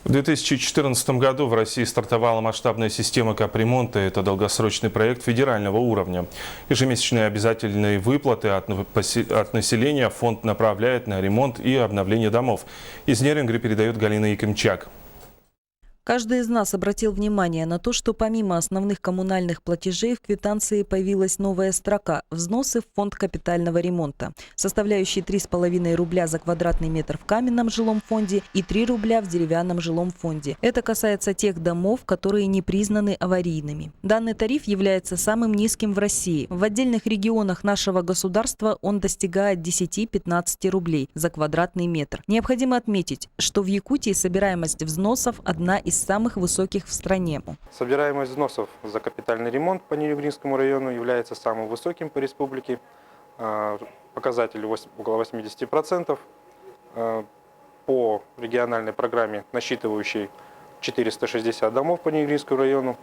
В 2014 году в России стартовала масштабная система капремонта. Это долгосрочный проект федерального уровня. Ежемесячные обязательные выплаты от населения фонд направляет на ремонт и обновление домов. Из Нерюнгри передает Галина Якимчак. Каждый из нас обратил внимание на то, что помимо основных коммунальных платежей в квитанции появилась новая строка – взносы в фонд капитального ремонта, составляющие 3,5 рубля за квадратный метр в каменном жилом фонде и 3 рубля в деревянном жилом фонде. Это касается тех домов, которые не признаны аварийными. Данный тариф является самым низким в России. В отдельных регионах нашего государства он достигает 10-15 рублей за квадратный метр. Необходимо отметить, что в Якутии собираемость взносов одна из самых высоких в стране. Собираемость взносов за капитальный ремонт по Нерюнгринскому району является самым высоким по республике. Показатель около 80%. По региональной программе, насчитывающей 460 домов по Нерюнгринскому району,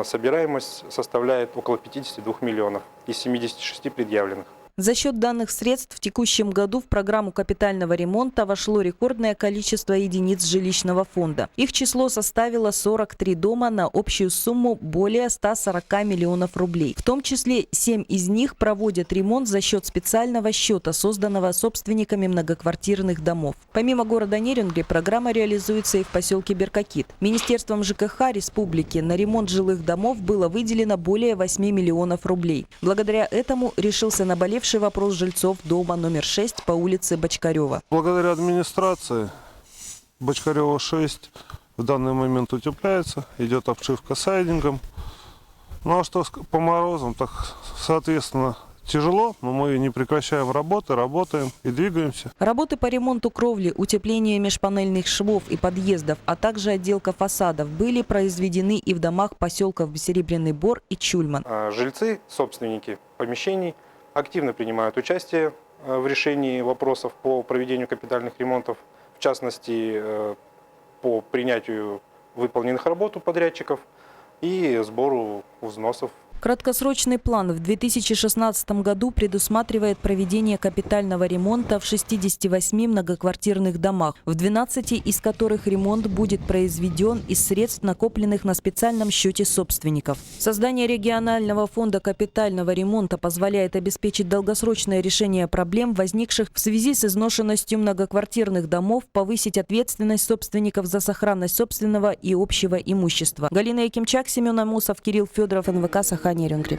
собираемость составляет около 52 миллионов из 76 предъявленных. За счет данных средств в текущем году в программу капитального ремонта вошло рекордное количество единиц жилищного фонда. Их число составило 43 дома на общую сумму более 140 миллионов рублей. В том числе 7 из них проводят ремонт за счет специального счета, созданного собственниками многоквартирных домов. Помимо города Нерюнгри, программа реализуется и в поселке Беркакит. Министерством ЖКХ республики на ремонт жилых домов было выделено более 8 миллионов рублей. Благодаря этому решился наболевший вопрос жильцов дома номер 6 по улице Бочкарева. Благодаря администрации Бочкарева 6 в данный момент утепляется, идет обшивка сайдингом. Ну а что по морозам, так соответственно тяжело, но мы не прекращаем работы, работаем и двигаемся. Работы по ремонту кровли, утеплению межпанельных швов и подъездов, а также отделка фасадов были произведены и в домах поселков Серебряный Бор и Чульман. Жильцы, собственники помещений активно принимают участие в решении вопросов по проведению капитальных ремонтов, в частности, по принятию выполненных работ у подрядчиков и сбору взносов. Краткосрочный план в 2016 году предусматривает проведение капитального ремонта в 68 многоквартирных домах, в 12 из которых ремонт будет произведен из средств, накопленных на специальном счете собственников. Создание регионального фонда капитального ремонта позволяет обеспечить долгосрочное решение проблем, возникших в связи с изношенностью многоквартирных домов, повысить ответственность собственников за сохранность собственного и общего имущества. Галина Якимчак, Семен Амосов, Кирилл Федоров, НВК Саха, Нерюнгри.